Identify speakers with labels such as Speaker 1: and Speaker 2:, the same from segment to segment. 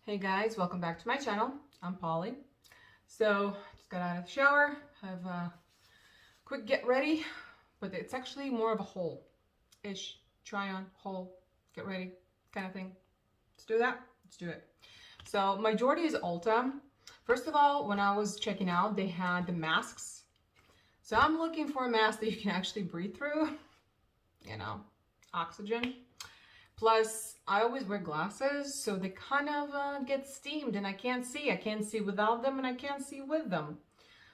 Speaker 1: Hey guys, welcome back to my channel. I'm Polly. So, just got out of the shower, have a quick get ready, but it's actually more of a haul-ish, try on, haul, get ready kind of thing. Let's do that. Let's do it. So, majority is Ulta. First of all, when I was checking out, they had the masks. So, I'm looking for a mask that you can actually breathe through, oxygen. Plus, I always wear glasses, so they kind of get steamed and I can't see. I can't see without them and I can't see with them.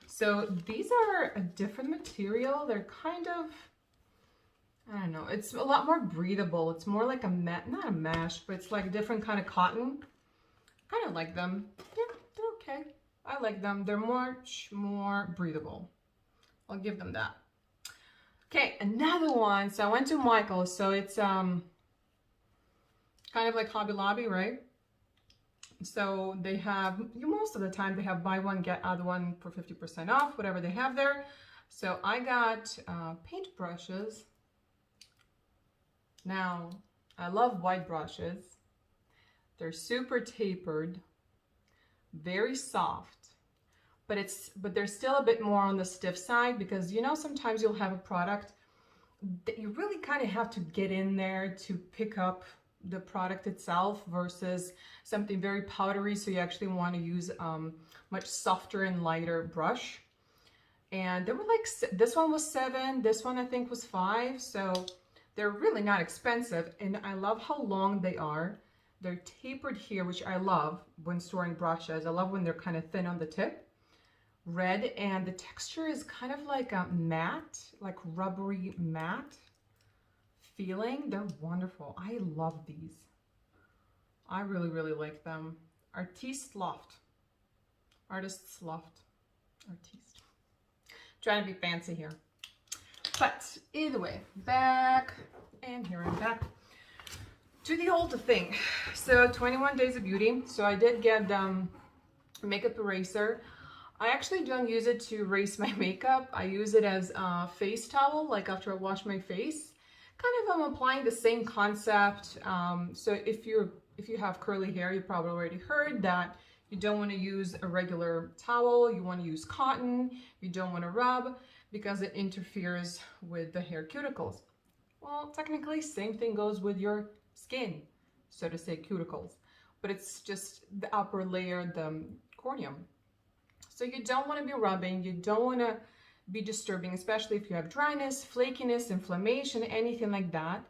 Speaker 1: So these are a different material. They're kind of, I don't know, it's a lot more breathable. It's more like a not a mesh, but it's like a different kind of cotton. Kind of like them. Yeah, they're okay. I like them. They're much more breathable. I'll give them that. Okay, another one. So I went to Michael's. So it's kind of like Hobby Lobby, right? So they have, most of the time they have buy one, get other one for 50% off, whatever they have there. So I got paint brushes. Now, I love white brushes. They're super tapered, very soft, but they're still a bit more on the stiff side because sometimes you'll have a product that you really kind of have to get in there to pick up the product itself versus something very powdery, so you actually want to use much softer and lighter brush. And they were like, this one was 7, this one I think was 5, so they're really not expensive, and I love how long they are. They're tapered here, which I love when storing brushes. I love when they're kind of thin on the tip. Red, and the texture is kind of like a matte, like rubbery matte feeling. They're wonderful. I love these. I really, really like them. Artiste Loft. Artist's Loft. Artiste. Trying to be fancy here. But either way, back, and here I'm back to the Ulta thing. So 21 Days of Beauty. So I did get makeup eraser. I actually don't use it to erase my makeup. I use it as a face towel, like after I wash my face. Kind of I'm applying the same concept. So if you have curly hair, you probably already heard that you don't want to use a regular towel. You want to use cotton. You don't want to rub because it interferes with the hair cuticles. Well, technically, same thing goes with your skin, so to say, cuticles. But it's just the upper layer, the corneum. So you don't want to be rubbing. You don't want to be disturbing, especially if you have dryness, flakiness, inflammation, anything like that.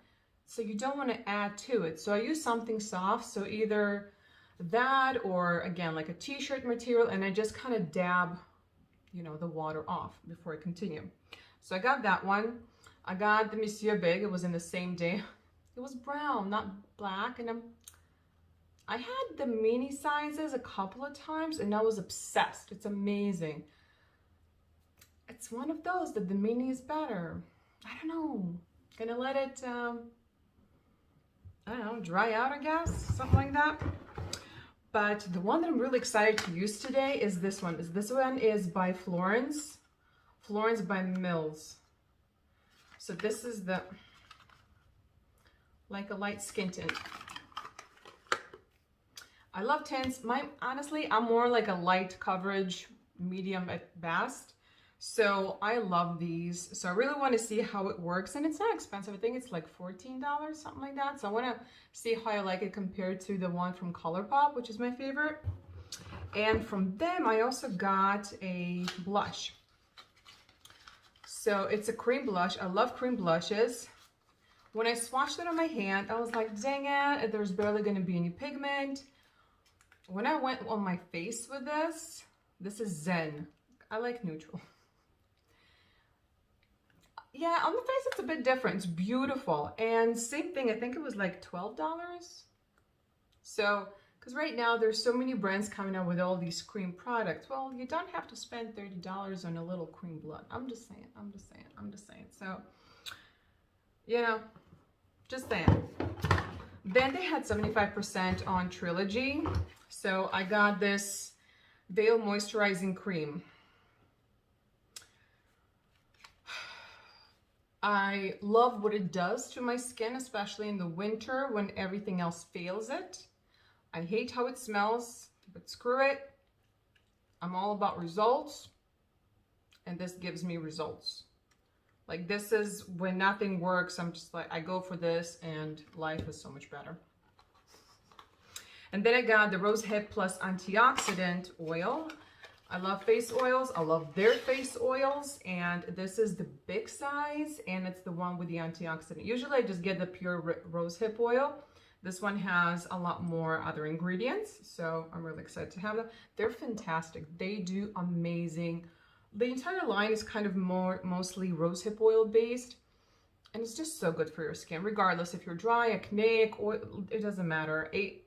Speaker 1: So you don't want to add to it. So I use something soft, so either that or again like a t-shirt material, and I just kind of dab the water off before I continue. So I got that one. I got the Monsieur Big. It was in the same day. It was brown, not black, and I had the mini sizes a couple of times and I was obsessed. It's amazing. It's one of those that the mini is better. I don't know. Gonna let it, I don't know, dry out, I guess, something like that. But the one that I'm really excited to use today is this one. This one is by Florence by Mills. So this is the, like a light skin tint. I love tints. Honestly, I'm more like a light coverage, medium at best. So I love these. So I really want to see how it works. And it's not expensive. I think it's like $14, something like that. So I want to see how I like it compared to the one from ColourPop, which is my favorite. And from them, I also got a blush. So it's a cream blush. I love cream blushes. When I swatched it on my hand, I was like, dang it, there's barely going to be any pigment. When I went on my face with this is Zen. I like neutral. Yeah, on the face it's a bit different. It's beautiful. And same thing, I think it was like $12. So, because right now there's so many brands coming out with all these cream products. Well, you don't have to spend $30 on a little cream blush. I'm just saying. So, just saying. Then they had 75% on Trilogy. So I got this Veil Moisturizing Cream. I love what it does to my skin, especially in the winter when everything else fails it. I hate how it smells, but screw it. I'm all about results, and this gives me results. Like, this is when nothing works, I'm just like, I go for this, and life is so much better. And then I got the Rosehip Plus Antioxidant Oil. I love face oils. I love their face oils. And this is the big size, and it's the one with the antioxidant. Usually I just get the pure rosehip oil. This one has a lot more other ingredients, so I'm really excited to have them. They're fantastic. They do amazing. The entire line is kind of mostly rosehip oil based, and it's just so good for your skin, regardless if you're dry, acneic, oil, it doesn't matter. It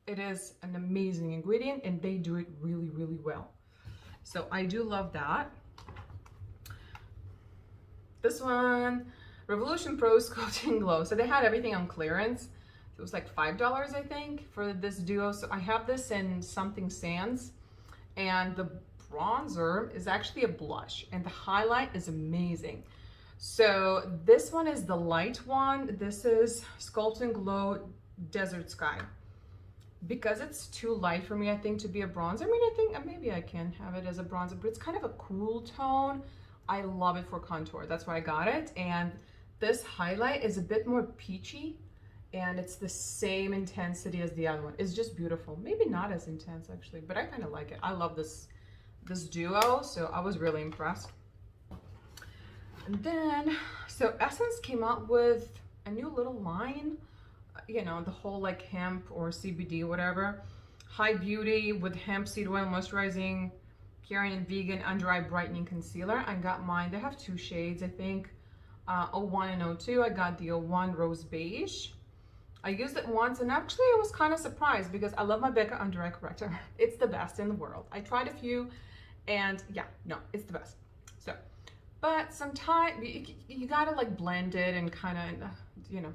Speaker 1: is an amazing ingredient, and they do it really, really well. So I do love that. This one, Revolution Pro's Coating Glow. So they had everything on clearance. It was like $5, I think, for this duo. So I have this in Something Sands, and the bronzer is actually a blush, and the highlight is amazing. So this one is the light one. This is Sculpt and Glow Desert Sky. Because it's too light for me, I think, to be a bronzer. I mean, I think maybe I can have it as a bronzer, but it's kind of a cool tone. I love it for contour. That's why I got it. And this highlight is a bit more peachy, and it's the same intensity as the other one. It's just beautiful. Maybe not as intense, actually, but I kind of like it. I love this duo, so I was really impressed. And then, so Essence came out with a new little line, you know, the whole like hemp or CBD, whatever. High Beauty with hemp seed oil moisturizing, curing and vegan under eye brightening concealer. I got mine. They have two shades, I think, 01 and 02. I got the 01 Rose Beige. I used it once, and actually I was kind of surprised because I love my Becca under eye corrector. It's the best in the world. I tried a few, and yeah, no, it's the best. So, but sometimes you gotta like blend it and kind of, you know,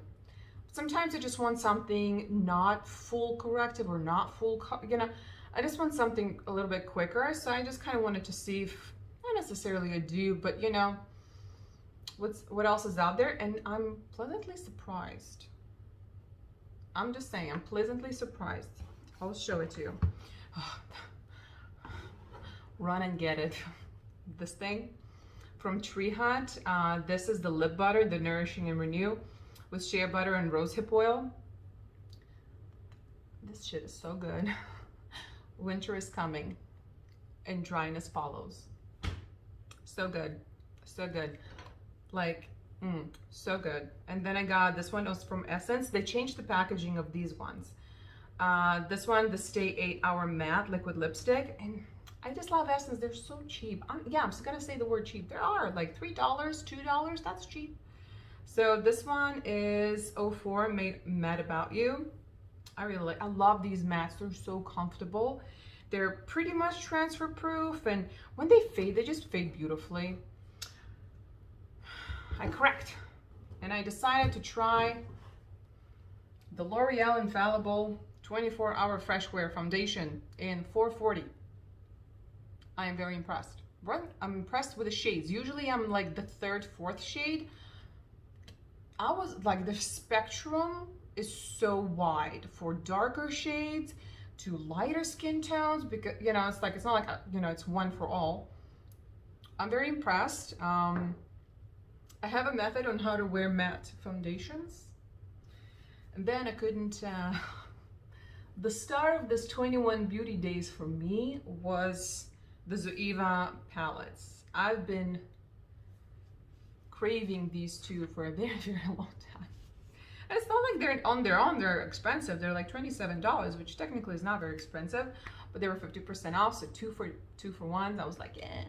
Speaker 1: sometimes I just want something not full corrective or not full, you know, I just want something a little bit quicker. So I just kind of wanted to see if, not necessarily a dupe, but you know, what else is out there, and I'm pleasantly surprised. I'm just saying, I'm pleasantly surprised. I'll show it to you. Run and get it. This thing from Tree Hut. This is the lip butter, the Nourishing and Renew, with shea butter and rosehip oil. This shit is so good. Winter is coming and dryness follows. So good. So good. Like, so good. And then I got this one, was from Essence. They changed the packaging of these ones. This one, the Stay 8 Hour Matte Liquid Lipstick. And I just love Essence. They're so cheap. I'm just gonna say the word cheap. There are like $3, $2. That's cheap. So this one is 04 Mad About You. I really like, I love these mattes. They're so comfortable. They're pretty much transfer proof, and when they fade, they just fade beautifully. I correct, and I decided to try the L'Oreal Infallible 24-Hour Fresh Wear Foundation in 440. I am very impressed. I'm impressed with the shades. Usually I'm like the third, fourth shade. I was like, the spectrum is so wide for darker shades to lighter skin tones, because, you know, it's like, it's not like, you know, it's one for all. I'm very impressed. I have a method on how to wear matte foundations. And then I couldn't, the star of this 21 beauty days for me was the Zoeva palettes. I've been craving these two for a very, very long time. And it's not like they're on their own, they're expensive. They're like $27, which technically is not very expensive, but they were 50% off, so two for one. I was like, yeah.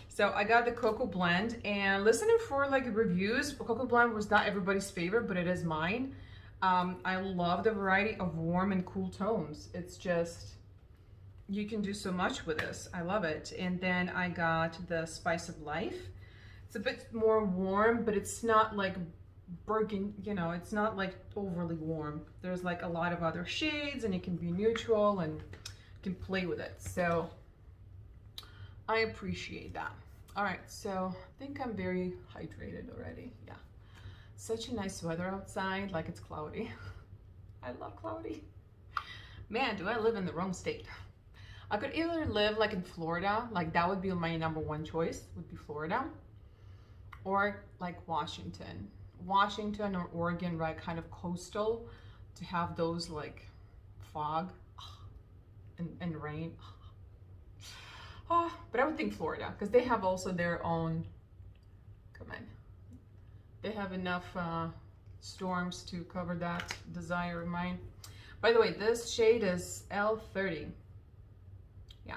Speaker 1: So I got the Cocoa Blend, and listening for like reviews, Cocoa Blend was not everybody's favorite, but it is mine. I love the variety of warm and cool tones. It's just, you can do so much with this. I love it. And then I got the Spice of Life. It's a bit more warm, but it's not like burgundy, you know, it's not like overly warm. There's like a lot of other shades, and it can be neutral, and you can play with it. So I appreciate that. All right, so I think I'm very hydrated already. Yeah, such a nice weather outside, like it's cloudy. I love cloudy. Man, do I live in the wrong state. I could either live like in Florida, like that would be my number one choice, would be Florida, or like Washington. Washington or Oregon, right, kind of coastal, to have those like fog and rain. Oh, but I would think Florida, because they have also their own, come on, they have enough storms to cover that desire of mine. By the way, this shade is L30. Yeah.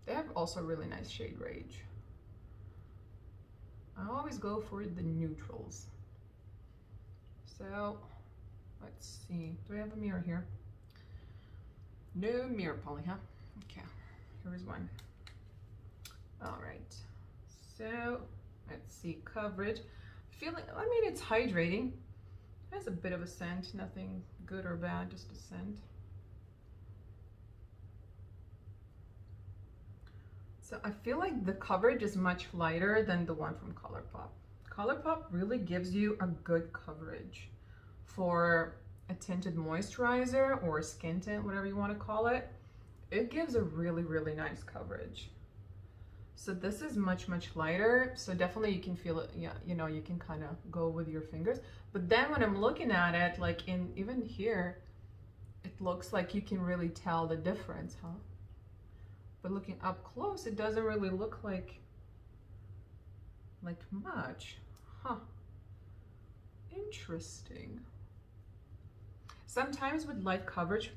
Speaker 1: They have also really nice shade range. I always go for the neutrals. So, let's see. Do I have a mirror here? No mirror, Polly, huh? Okay, here is one. All right. So, let's see. Coverage. Feeling, I mean, it's hydrating. It has a bit of a scent. Nothing good or bad, just a scent. So I feel like the coverage is much lighter than the one from ColourPop. ColourPop really gives you a good coverage for a tinted moisturizer or a skin tint, whatever you want to call it. It gives a really, really nice coverage. So this is much, much lighter. So definitely you can feel it. Yeah, you know, you can kind of go with your fingers. But then when I'm looking at it, like in even here, it looks like you can really tell the difference, huh? But looking up close, it doesn't really look like much. Huh. Interesting. Sometimes with light coverage,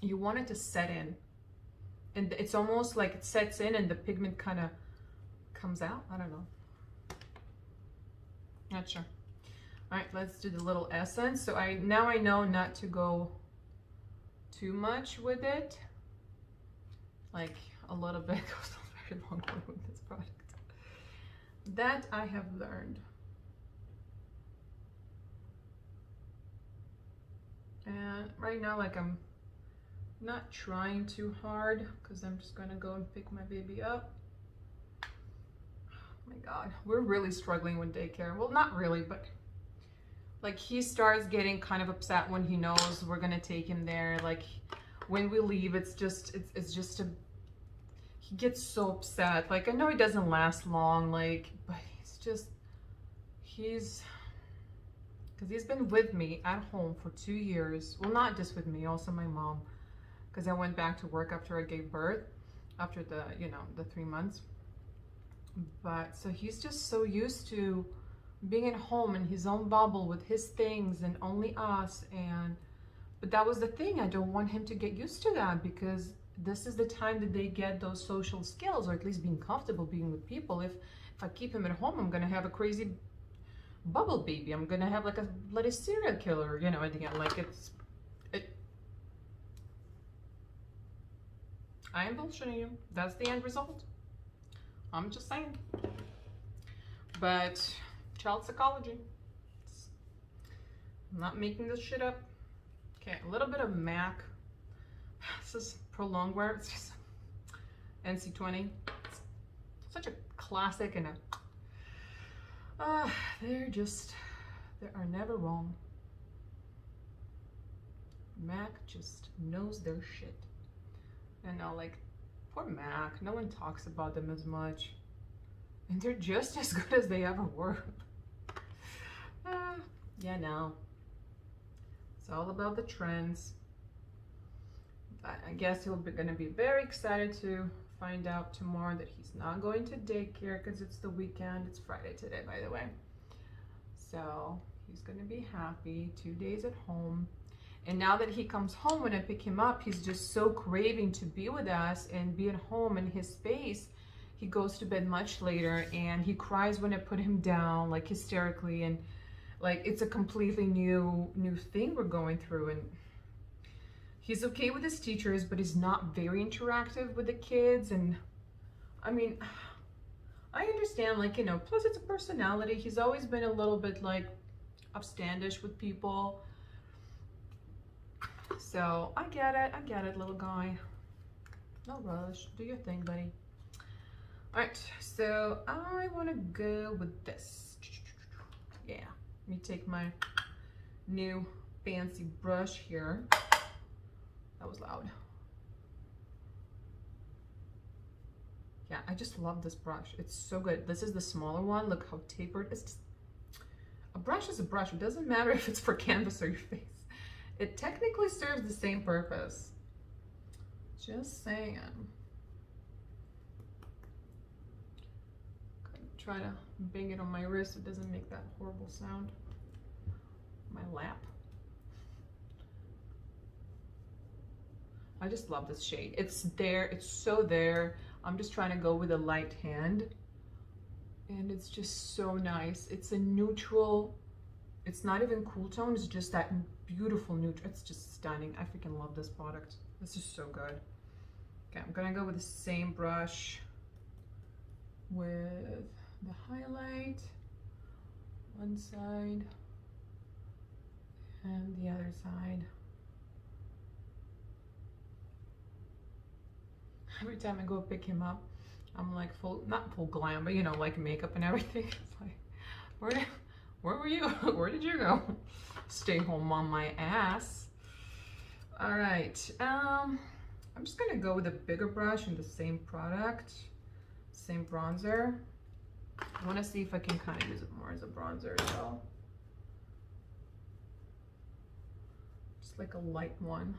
Speaker 1: you want it to set in. And it's almost like it sets in and the pigment kind of comes out. I don't know. Not sure. All right, let's do the little essence. So now I know not to go too much with it. Like a little bit goes a very long way with this product. That I have learned. And right now, like I'm not trying too hard because I'm just gonna go and pick my baby up. Oh my God, we're really struggling with daycare. Well, not really, but like he starts getting kind of upset when he knows we're gonna take him there. Like when we leave, it's just he gets so upset. Like I know it doesn't last long, like, but because he's been with me at home for 2 years. Well, not just with me, also my mom, because I went back to work after I gave birth, after the, you know, the 3 months. But so he's just so used to being at home in his own bubble with his things and only us. But that was the thing. I don't want him to get used to that, because this is the time that they get those social skills, or at least being comfortable being with people. If I keep him at home, I'm gonna have a crazy bubble baby. I'm gonna have like a bloody serial killer, you know, at the end. Like I am bullshitting you. That's the end result. I'm just saying. But child psychology. I'm not making this shit up. Okay, a little bit of MAC. This is prolonged wear. It's just NC20. It's such a classic, and they are never wrong. MAC just knows their shit. And now, like, poor MAC, no one talks about them as much. And they're just as good as they ever were. Yeah, no. It's all about the trends. But I guess he'll be gonna be very excited to find out tomorrow that he's not going to daycare because it's the weekend. It's Friday today, by the way. So he's gonna be happy. 2 days at home. And now that he comes home, when I pick him up, he's just so craving to be with us and be at home in his space. He goes to bed much later and he cries when I put him down, like hysterically, and like it's a completely new thing we're going through. And he's okay with his teachers, but he's not very interactive with the kids. And I mean, I understand, like, you know, plus it's a personality. He's always been a little bit like upstandish with people. So I get it, little guy. No rush, do your thing, buddy. All right, so I want to go with this. Yeah, let me take my new fancy brush here. Yeah, I just love this brush. It's so good. This is the smaller one. Look how tapered. It's just, a brush is a brush. It doesn't matter if it's for canvas or your face. It technically serves the same purpose. Just saying. Try to bang it on my wrist. It doesn't make that horrible sound. My lap. I just love this shade. It's there. It's so there. I'm just trying to go with a light hand. And it's just so nice. It's a neutral. It's not even cool tone. It's just that beautiful neutral. It's just stunning. I freaking love this product. This is so good. Okay, I'm gonna go with the same brush with the highlight, one side and the other side. Every time I go pick him up, I'm like full, not full glam, but you know, like makeup and everything. It's like, where were you? Where did you go? Stay home on my ass. All right, I'm just gonna go with a bigger brush and the same product, same bronzer. I want to see if I can kind of use it more as a bronzer as well. Just like a light one.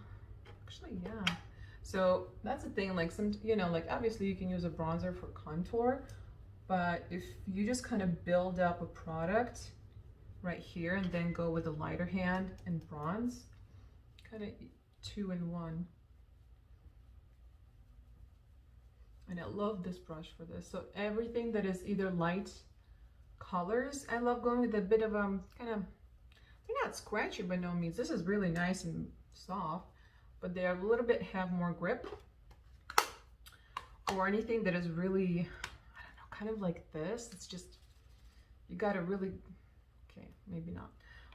Speaker 1: Actually, yeah. So that's the thing, like some, you know, like obviously you can use a bronzer for contour, but if you just kind of build up a product right here and then go with a lighter hand and bronze, kind of 2 in 1. And I love this brush for this. So everything that is either light colors, I love going with a bit of kind of, they're not scratchy by no means. This is really nice and soft, but they have a little bit have more grip. Or anything that is really, I don't know, kind of like this. It's just, you gotta really, okay, maybe not.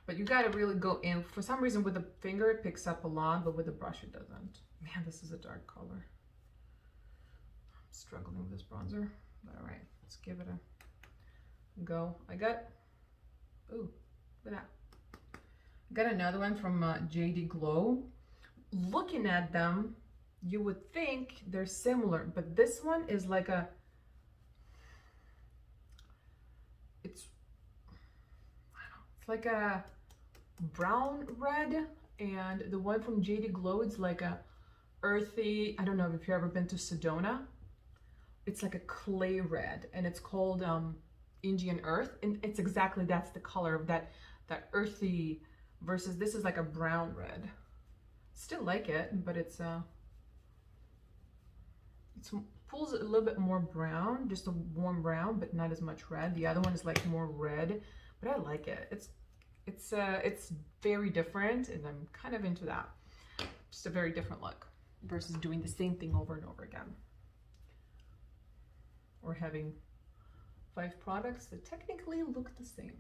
Speaker 1: But you gotta really go in. For some reason with the finger it picks up a lot, but with the brush it doesn't. Man, this is a dark color. Struggling with this bronzer, but all right, let's give it a go. I got, ooh, look at that. I got another one from JD Glow. Looking at them, you would think they're similar, but this one is like a, it's like a brown red, and the one from JD Glow, it's like a earthy, I don't know if you've ever been to Sedona. It's like a clay red, and it's called Indian Earth, and it's exactly, that's the color of that earthy, versus this is like a brown red. Still like it, but it's pulls a little bit more brown, just a warm brown, but not as much red. The other one is like more red, but I like it. It's very different, and I'm kind of into that. Just a very different look versus doing the same thing over and over again. Or having 5 products that technically look the same.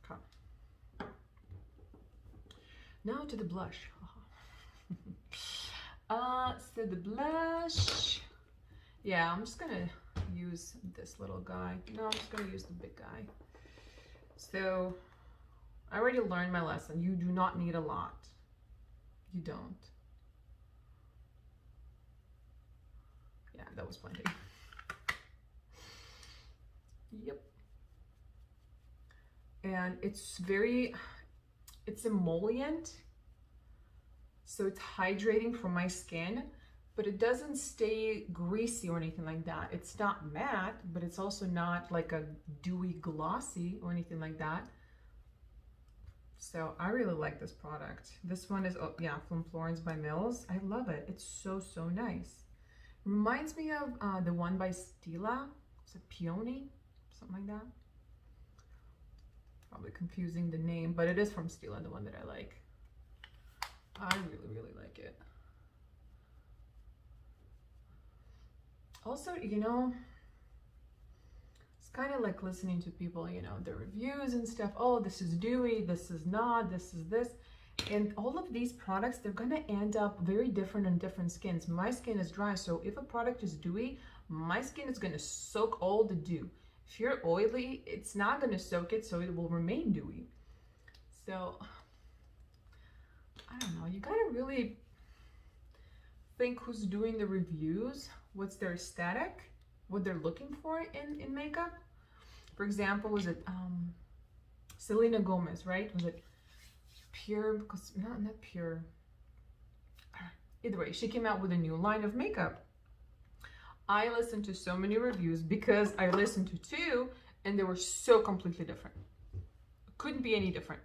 Speaker 1: Okay. Now to the blush. So the blush, yeah, I'm just gonna use this little guy. No, I'm just gonna use the big guy. So I already learned my lesson. You do not need a lot. You don't. Yeah, that was plenty. Yep. And it's emollient, so it's hydrating for my skin, but it doesn't stay greasy or anything like that. It's not matte, but it's also not like a dewy glossy or anything like that. So I really like this product. This one is, oh yeah, from Florence by Mills. I love it. It's so, so nice. Reminds me of the one by Stila. It's a Peony, something like that. Probably confusing the name, but it is from Stila, the one that I like. I really, really like it. Also, you know, it's kind of like listening to people, you know, their reviews and stuff. Oh, this is dewy, this is not, this is this. And all of these products, they're going to end up very different on different skins. My skin is dry, so if a product is dewy, my skin is going to soak all the dew. If you're oily, it's not going to soak it, so it will remain dewy. So, I don't know. You got to really think who's doing the reviews what's their aesthetic, what they're looking for in makeup. For example, was it Selena Gomez, right? Was it Pure? Because not Pure. Either way, she came out with a new line of makeup. I listened to so many reviews because I listened to two and they were so completely different. Couldn't be any different.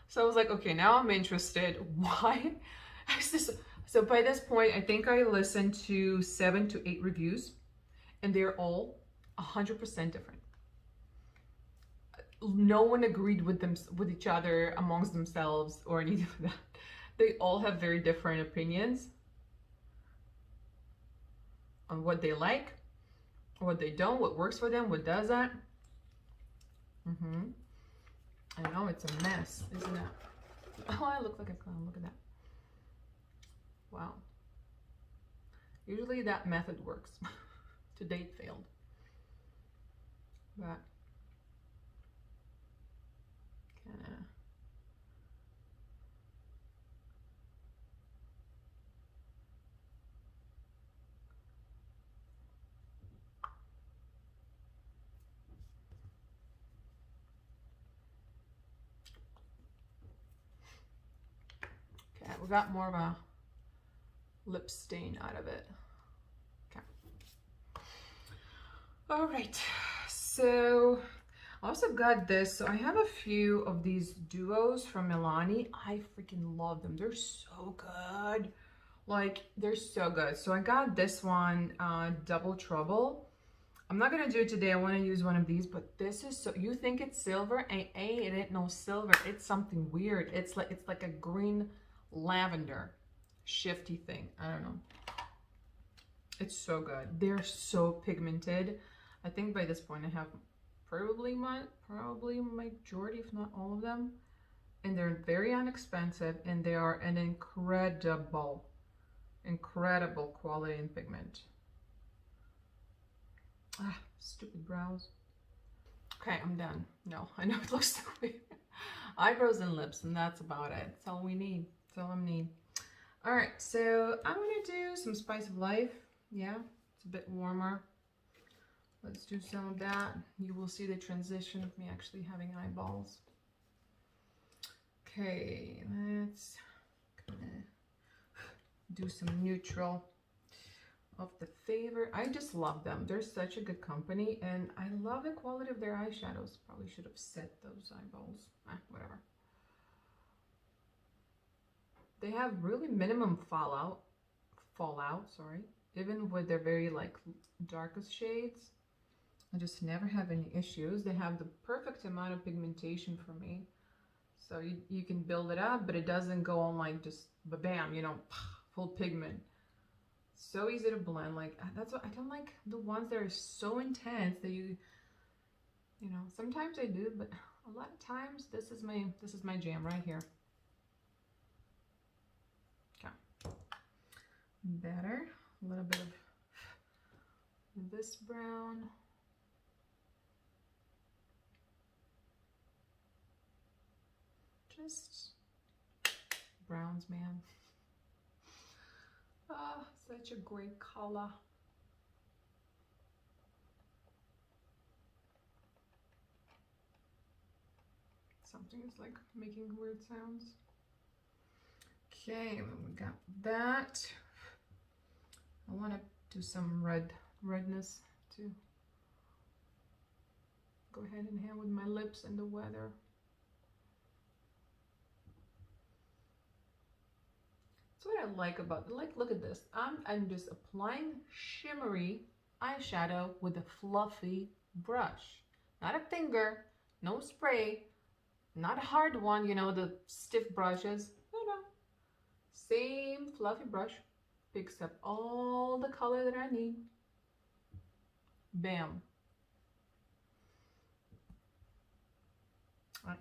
Speaker 1: So I was like, okay, now I'm interested. Why is this? So by this point, I think I listened to 7 to 8 reviews and they're all 100% different. No one agreed with them, with each other amongst themselves or anything like that. They all have very different opinions on what they like, what they don't, what works for them, what doesn't. I know it's a mess, isn't it? Oh, I look like a clown. Look at that. Wow. Usually that method works. To date, failed. But kind of. Okay, we got more of a lip stain out of it. Okay. All right, so I also got this. So I have a few of these duos from Milani. I freaking love them. They're so good. Like, they're so good. So I got this one, Double Trouble. I'm not gonna do it today. I want to use one of these, but this is so, you think it's silver? It ain't no silver. It's something weird. It's like a green lavender shifty thing. I don't know. It's so good. They're so pigmented. I think by this point I have probably majority, if not all of them. And they're very inexpensive and they are an incredible quality and pigment. Ah, stupid brows. Okay, I'm done. No, I know it looks so weird. Eyebrows and lips, and that's about it. That's all we need. That's all I need. All right, so I'm gonna do some Spice of Life. Yeah, it's a bit warmer. Let's do some of that. You will see the transition of me actually having eyeballs. Okay, let's do some neutral of the Favor. I just love them. They're such a good company and I love the quality of their eyeshadows. Probably should have set those eyeballs. Whatever. They have really minimum fallout, sorry. Even with their very like darkest shades. I just never have any issues. They have the perfect amount of pigmentation for me. So you can build it up, but it doesn't go on like just bam, you know, full pigment. So easy to blend. Like, that's what I don't like, the ones that are so intense that you know, sometimes I do, but a lot of times this is my jam right here. Okay. Better. A little bit of this brown. Just browns, man. Ah, such a great color. Something is like making weird sounds. Okay, we got that. I want to do some redness to go hand in hand with my lips and the weather. That's what I like about it. Like, look at this. I'm just applying shimmery eyeshadow with a fluffy brush. Not a finger, no spray, not a hard one, you know, the stiff brushes. No. Same fluffy brush picks up all the color that I need. Bam. All right.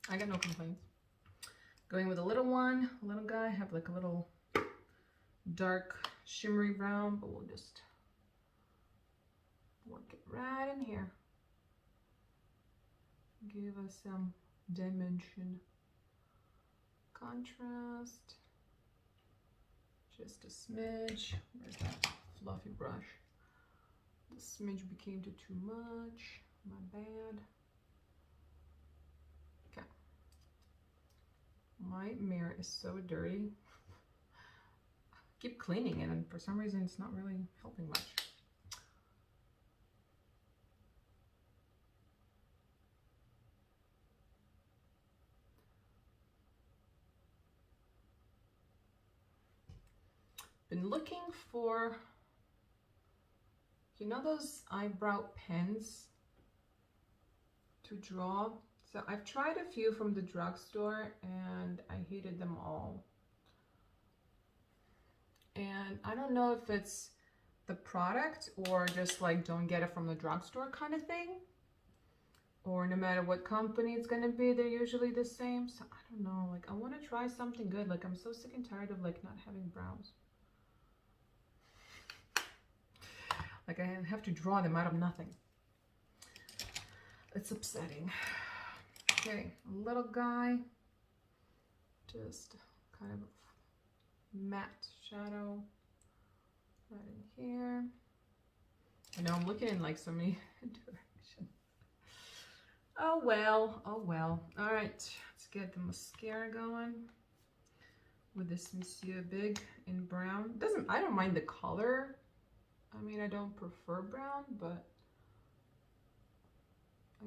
Speaker 1: I got no complaints. Going with a little one, a little guy, have like a little dark shimmery brown, but we'll just work it right in here. Give us some dimension, contrast. Just a smidge. Where's that fluffy brush? The smidge became too much. My bad. Okay. My mirror is so dirty. I keep cleaning it, and for some reason it's not really helping much. Been looking for, you know, those eyebrow pens to draw. So I've tried a few from the drugstore and I hated them all. And I don't know if it's the product or just like don't get it from the drugstore kind of thing. Or no matter what company it's gonna be, they're usually the same. So I don't know, like I wanna try something good. Like I'm so sick and tired of like not having brows. Like I have to draw them out of nothing. It's upsetting. Okay, a little guy. Just kind of matte shadow right in here. I know I'm looking in like so many directions. Oh well, oh well. All right, let's get the mascara going with this Monsieur Big in brown. I don't mind the color. I mean, I don't prefer brown, but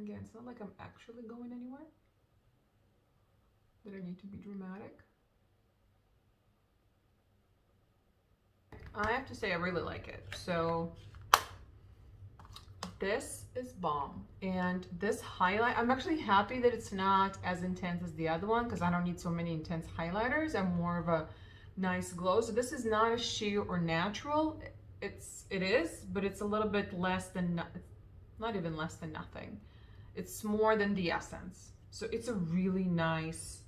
Speaker 1: again, it's not like I'm actually going anywhere that I need to be dramatic. I have to say I really like it. So this is bomb. And this highlight, I'm actually happy that it's not as intense as the other one because I don't need so many intense highlighters. I'm more of a nice glow. So this is not a sheer or natural. It is, but it's a little bit less than, not even less than nothing. It's more than the Essence. So it's a really nice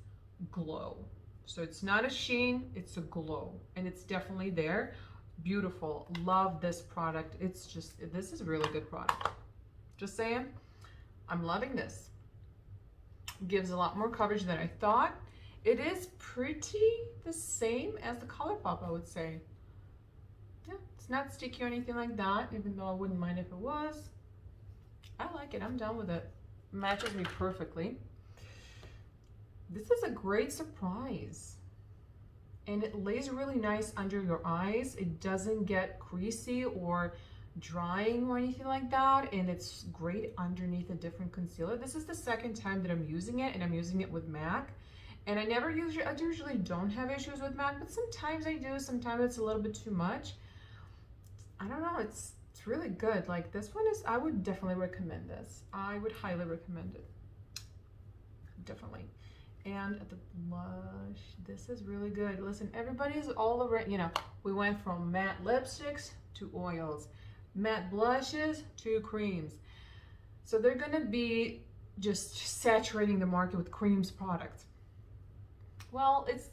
Speaker 1: glow. So it's not a sheen, it's a glow. And it's definitely there. Beautiful. Love this product. It's just, this is a really good product. Just saying, I'm loving this. Gives a lot more coverage than I thought. It is pretty the same as the ColourPop, I would say. Yeah, it's not sticky or anything like that, even though I wouldn't mind if it was. I like it. I'm done with it. Matches me perfectly. This is a great surprise. And it lays really nice under your eyes. It doesn't get creasy or drying or anything like that. And it's great underneath a different concealer. This is the second time that I'm using it, and I'm using it with MAC. And I usually don't have issues with MAC, but sometimes I do. Sometimes it's a little bit too much. I don't know, it's really good. Like this one is, I would definitely recommend this. I would highly recommend it. Definitely. And the blush, this is really good. Listen, everybody's all around, you know, we went from matte lipsticks to oils, matte blushes to creams. So they're gonna be just saturating the market with creams products. Well, it's,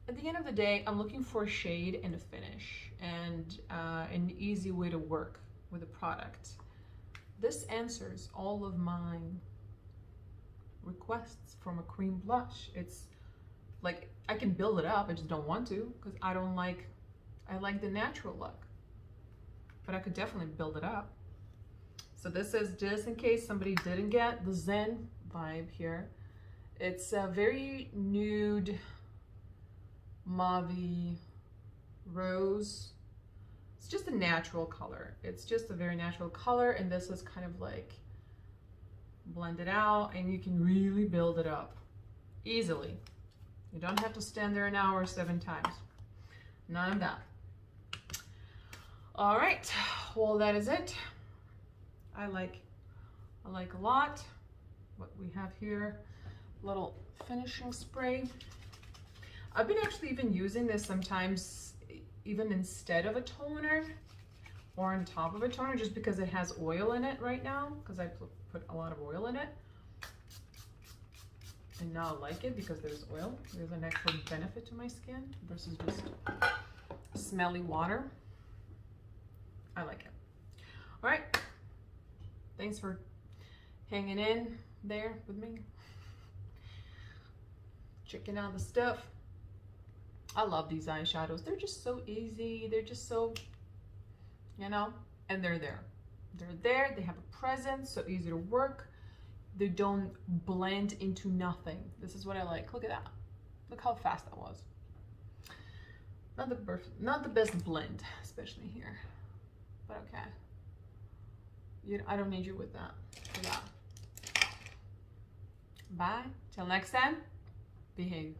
Speaker 1: at the end of the day, I'm looking for a shade and a finish and an easy way to work with a product. This answers all of my requests from a cream blush. It's like, I can build it up, I just don't want to because I like the natural look, but I could definitely build it up. So this is just in case somebody didn't get the Zen vibe here. It's a very nude, mauve rose. It's just a natural color. It's just a very natural color, and this is kind of like blended out, and you can really build it up easily. You don't have to stand there an hour 7 times. None of that. All right, well, that is it. I like a lot what we have here. Little finishing spray. I've been actually even using this sometimes even instead of a toner or on top of a toner, just because it has oil in it right now, because I put a lot of oil in it. And now I like it because there's oil. There's an actual benefit to my skin versus just smelly water. I like it. All right. Thanks for hanging in there with me. Checking out the stuff. I love these eyeshadows. They're just so easy. They're just so, you know, and they're there. They're there. They have a presence, so easy to work. They don't blend into nothing. This is what I like. Look at that. Look how fast that was. Not the best blend, especially here, but okay. I don't need you with that. For that. Bye. Till next time. Behave.